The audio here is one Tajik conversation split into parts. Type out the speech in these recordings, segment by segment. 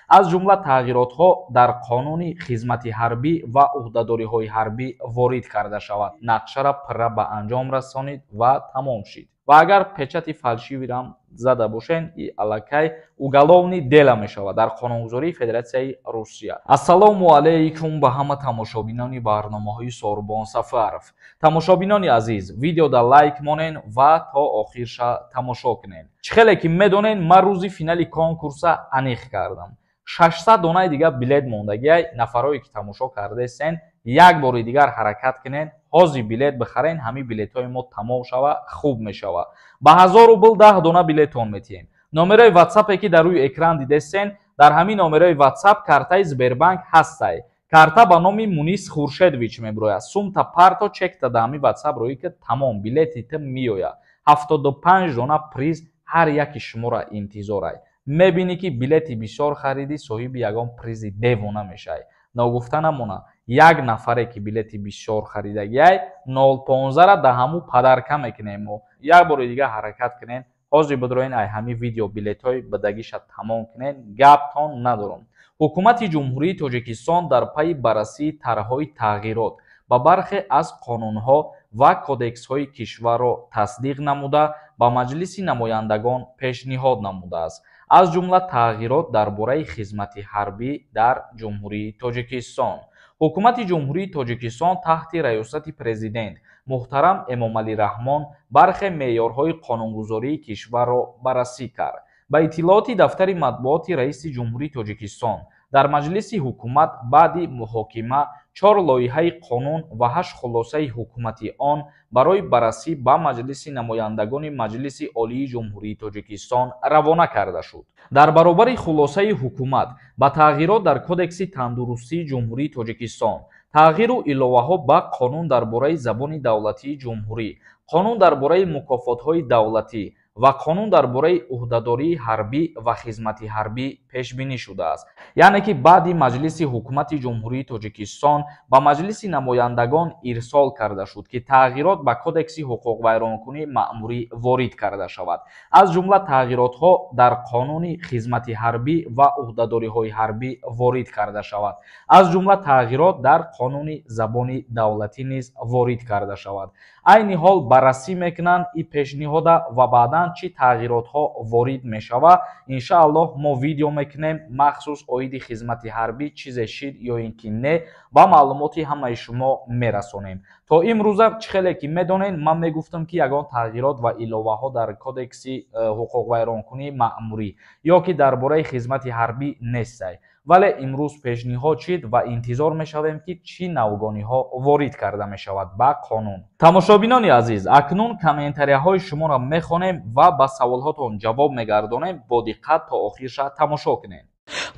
аз ҷумла тағйиротҳо дар қонуни хизмати ҳарбӣ ва ӯҳдадориҳои ҳарбӣ ворид карда шавад. Нақшара пурра ба анҷом расонид ва тамом шид. Ва агар печати фалшивирам зада бошен, и аллакай уголовный дела мешавад дар қонунгузории Федератсияи Русия. Ассалому алайкум ба ҳама тамошобинони барномаҳои Сорбон Сафаров. Тамошобинони азиз, видеода лайк монен ва то охирша тамошо кунен. Чӣ хеле ки медонен, ман рӯзи финали конкурса аниқ кардам. 600 донаи дигар билет мондагиай. Нафарое ки тамошо кардесен, як бори дигар ҳаракат кунен, ҳозир билет бихарен, ҳамин билетҳои мо тамом шава, хуб мешава. Ба 1000 рубл 10 дона билетон метиҳем. Номерои WhatsApp ки дар рӯи экран дидесен, дар ҳамин номерои WhatsApp картаи Сбербанк ҳастай. Карта ба номи Мунис Хуршедович меброяд. Сумта парто чекта да ҳамин WhatsApp роӣ ки тамом билетита миёяд. 75 дона приз ҳар яки шуморо интизорай. мебинӣ ки билети бисёр харидӣ, соҳиби ягон призи девона мешавӣ. Ногуфта намона, як нафаре ки билети бисёр харидагиай 015 да ҳамун падарка мекунем мо. Як бори дига ҳаракат кунен, ҳозир бидроен ай ҳамин видео билетҳои бадагиша тамом кунен, гаптон надорам. ҳукумати ҷумҳурии Тоҷикистон дар пайи баррасии тарҳҳои тағйирот ба бархе аз қонунҳо ва кодексҳои кишварро тасдиқ намуда, ба маҷлиси намояндагон пешниҳод намудааст. аз ҷумла тағйирот дар бораи хизмати ҳарбӣ дар ҷумҳурии Тоҷикистон. ҳукумати ҷумҳурии Тоҷикистон таҳти раёсати президент муҳтарам Эмомалӣ Раҳмон бархе меъёрҳои қонунгузории кишварро баррасӣ кард. ба иттилооти дафтари матбуоти раиси ҷумҳурии Тоҷикистон, дар маҷлиси ҳукумат баъди муҳокима 4 лоиҳаи қонун ва 8 хулосаи ҳукумати он барои баррасӣ ба маҷлиси намояндагони Маҷлиси Олии Ҷумҳурии Тоҷикистон равона карда шуд. дар баробари хулосаи ҳукумат ба тағйирот дар Кодекси Тандурустии Ҷумҳурии Тоҷикистон, тағйиру иловаҳо ба қонун дар бораи забони давлатии ҷумҳурӣ, қонун дар бораи мукофотҳои давлатӣ ва қонун дар бораи ӯҳдадории ҳарбӣ ва хизмати ҳарбӣ пешбинӣ шудааст. яъне ки баъди маҷлиси ҳукумати ҷумҳурии Тоҷикистон ба маҷлиси намояндагон ирсол карда шуд ки тағйирот ба Кодекси ҳуқуқвайронкунии маъмурӣ ворид карда шавад. аз ҷумла тағйиротҳо дар қонуни хизмати ҳарбӣ ва ӯҳдадориҳои ҳарбӣ ворид карда шавад. аз ҷумла тағйирот дар қонуни забони давлатӣ низ ворид карда шавад. айни ҳол баррасӣ мекунанд и пешниҳода ва баъдан чӣ тағйиротҳо ворид мешава. иншааллоҳ мо видео мекунем, махсус оиди хизмати ҳарбӣ чизе шид ё ин ки не, ба маълумоти ҳамаи шумо мерасонем. то имрӯза чӣ хеле ки медонен, ман мегуфтам ки ягон тағйирот ва иловаҳо дар Кодекси ҳуқуқвайронкунии маъмурӣ ё ки дар бораи хизмати ҳарбӣ нестай. вале имрӯз пешниҳод шид ва интизор мешавем ки чӣ навгониҳо ворид карда мешавад ба қонун. тамошобинони азиз, акнун комментарияҳои шуморо мехонем ва ба саволҳотон ҷавоб мегардонем. бо диққат то охирша тамошо кунед.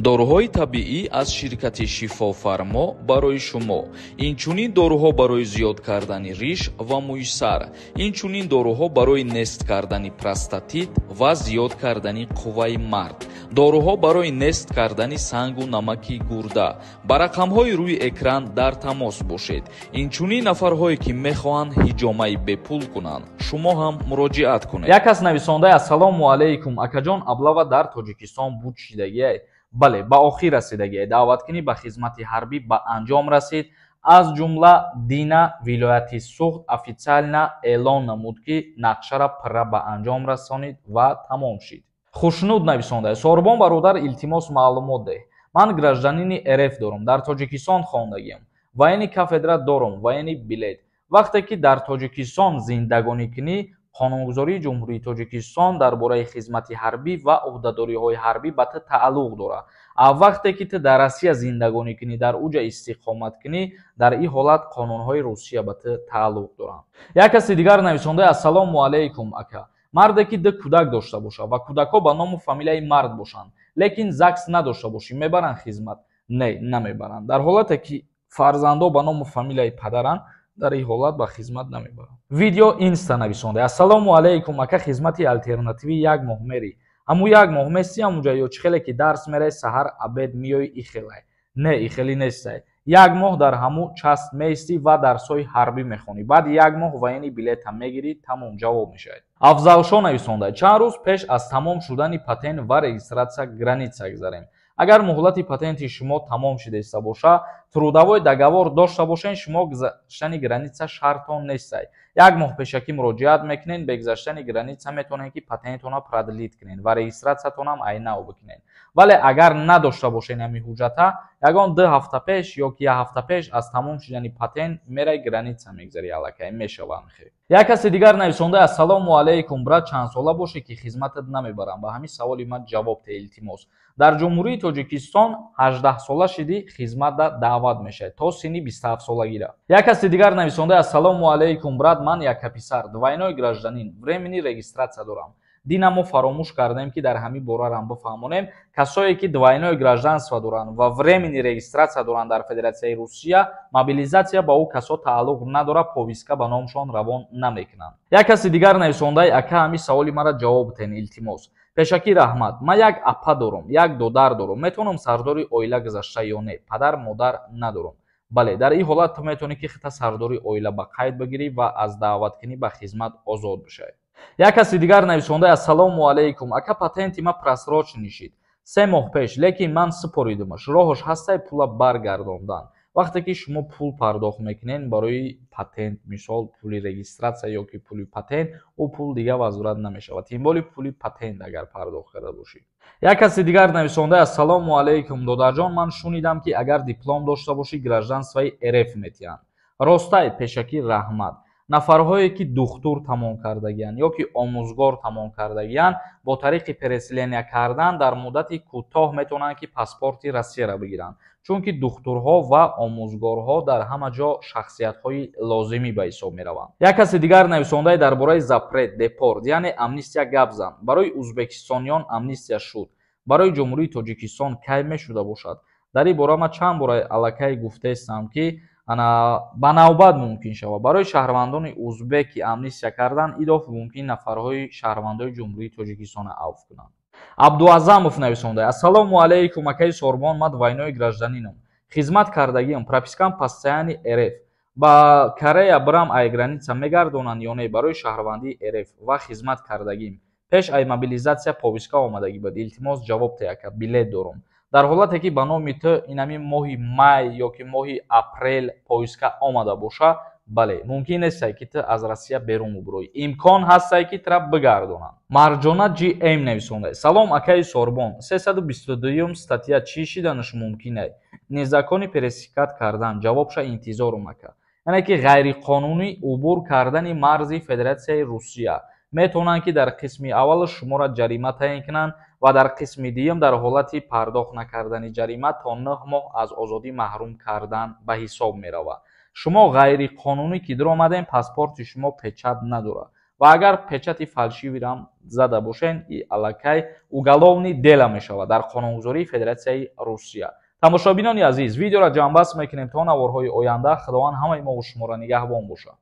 доруҳои табиӣ аз ширкати Шифофармо барои шумо. инчунин доруҳо барои зиёд кардани риш ва мӯйсар. инчунин доруҳо барои нест кардани простатит ва зиёд кардани қувваи мард. доруҳо барои нест кардани сангу намаки гурда. ба рақамҳои рӯи экран дар тамос бошед. инчунин нафарҳое ки мехоҳанд ҳиҷомаи бепул кунанд, шумо ҳам муроҷиат кунед. як кас нависонда: ассалому алайкум акаҷон, аблава дар Тоҷикистон буд шидагиай? бале, ба охир расидагиай. даъваткунӣ ба хизмати ҳарбӣ ба анҷом расид. аз ҷумла Дина вилояти Суғд офиtsiально эълон намуд ки нақшара пурра ба анҷом расонид ва тамом шид. хушнуд нависонда: Сорбон бародар, илтимос маълумот деҳ. ман гражданини РФ дорам, дар Тоҷикистон хондагиам, военӣ кафедра дорам, военӣ билет. вақте ки дар Тоҷикистон зиндагонӣ кунӣ, қонунгузории ҷумҳурии Тоҷикистон дар бораи хизмати ҳарбӣ ва ӯҳдадориҳои ҳарбӣ ба ту тааллуқ дорад. а вақте ки ту дар Россия зиндагонӣ кунӣ, дар уҷа истиқомат кунӣ, дар ин ҳолат қонунҳои Русия ба ту тааллуқ доранд. як каси дигар нависонда: ассалому алайкум ака, марде ки ду кӯдак дошта бошад ва кӯдакҳо ба ному фамилияи мард бошанд, лекин ЗАГС надошта бошӣ, мебаранд хизмат? не, намебаранд. дар ҳолате ки фарзандо ба ному фамилияи падаранд, дар ин ҳолат ба хизмат намебаранд. видео инста нависонда: ассалому алайкум ака, хизмати алтернативӣ як моҳ мерӣ? ҳамун як моҳ мести ҳамуҷа ё чӣ хеле ки дарс мераи саҳар абед миёи ихелай? не, ихели нестай. як моҳ дар ҳамун част меисти ва дарсҳои ҳарбӣ мехонӣ. баъди як моҳ военӣ билета мегирӣ, тамом ҷавоб мешавад. афзалшо нависонда: чанд рӯз пеш аз тамом шудани патент ва регистратсия граница гузарем. агар муҳлати патенти шумо тамом шуда иста боша, трудовой договор дошта бошен, шумо гузаштани граница шартон нестай. як моҳ пешакӣ муроҷиат мекунед, бе гузаштани граница метавонед ки патентона продлит кунед ва регистратсиятонам айнав бикунед. вале агар надошта бошед ҳамин ҳуҷҷата, ягон 2 ҳафта пеш ё ки 1 ҳафта пеш аз тамом шудани патент мерай граница мегзарӣ, аллакай мешавад. як каси дигар нависонда: ассалому алайкум брат, чанд сола боше ки хизматат намебарам, ба ҳамин саволи ман ҷавоб де илтимос. дар ҷумҳурии Тоҷикистон 18 сола шуди хизматда даъват мешавад то синни 27 солагира. як каси дигар нависонда: ассалому алайкум брат, ман яка писар, двойной гражданин, временни регистратсия дорам. дина мо фаромӯш кардем ки дар ҳамин борарам бифаҳмонем, касое ки двойной гражданство доранд ва временни регистратсия доранд дар Федератсияи Русия, мобилизация ба ӯ касо тааллуқ надорад, повистка ба номшон равон намекунанд. як каси дигар нависондаи: ака, ҳамин саволи мара ҷавоб ден илтимос. пешакӣ раҳмат, ман як апа дорам, як додар дорам, метавонам сардори оила гузашта ё не? Падар модар надорам. бале, дар ин ҳолат ту метавонӣ ки хита сардори оила ба қайд бигирӣ ва аз даъваткунӣ ба хизмат озод бишавӣ. як каси дигар нависонда: ассалому алайкум, ака, патенти ма просроченный шуд 3 моҳ пеш, лекин ман супоридамаш, роҳаш ҳастаи пула баргардондан. вақте ки шумо пул пардохт мекунед барои патент, мисол пули регистратсия ё ки пули патент, ӯ пул дига возврат намешавад, тем более пули патент агар пардохт карда бошед. як каси дигар нависонда: ассалому алайкум додарҷон, ман шунидам ки агар диплом дошта бошӣ гражданствои РФ метиҳанд. ростай? пешакӣ раҳмат. нафарҳое ки духтур тамом кардагиянд ё ки омӯзгор тамом кардагиянд, бо тариқи переселения кардан дар муддати кӯтоҳ метавонанд ки паспорти Россияро бигиранд, чунки духтурҳо ва омӯзгорҳо дар ҳама ҷо шахсиятҳои лозимӣ ба ҳисоб мераванд. як каси дигар нависондаи дар бораи запрет, депорт, яъне амнистия гап зан. барои ӯзбекистониён амнистия шуд, барои ҷумҳурии Тоҷикистон кай мешуда бошад? дар ин бора ман чанд бора аллакай гуфтаистам ки ба навбат мумкин шавад. барои шаҳрвандони ӯзбеки амнистия кардан идоф мумкин нафарҳои шаҳрвандои ҷумҳурии Тоҷикистона авф кунанд. абдуазамов нависонда: ассалому алайкум, акаи Сорбон, ман двойной гражданинам, хизмат кардагиам, пропискам постоянни РФ. ба Корея бирам ай граница мегардонанд ё не? барои шаҳрвандии РФ ва хизмат кардагим, пеш ай мобилизация повистка омадагӣ буд. илтимос ҷавоб де ака, билет дорам. дар ҳолате ки ба номи ту инами моҳи май ё ки моҳи апрел повистка омада боша, бале, мумкин нестае ки ту аз Россия берун бубурӣ, имкон ҳастае ки тура бигардонанд. марҷона GM нависонда: салом акаи Сорбон, 322 статья чӣ шиданаш мумкин ай? незаконӣ пересекат кардан. ҷавобша интизорум ака. яъне ки ғайриқонунӣ убур кардани марзи Федератсияи Русия метавонанд ки дар қисми аввал шуморо ҷарима таъин кунанд ва дар қисми дуюм дар ҳолати пардохт накардани ҷарима то 9 моҳ аз озодӣ маҳрум кардан ба ҳисоб меравад. шумо ғайриқонунӣ ки дуромадем, паспорти шумо печат надорад ва агар печати фалшивирам зада бошен, и аллакай уголовни дела мешавад дар қонунгузории Федератсияи Русия. тамошобинони азиз, видеоро ҷамъбаст мекунем то наворҳои оянда. худованд ҳамаи мо ва шуморо нигаҳбон бошад.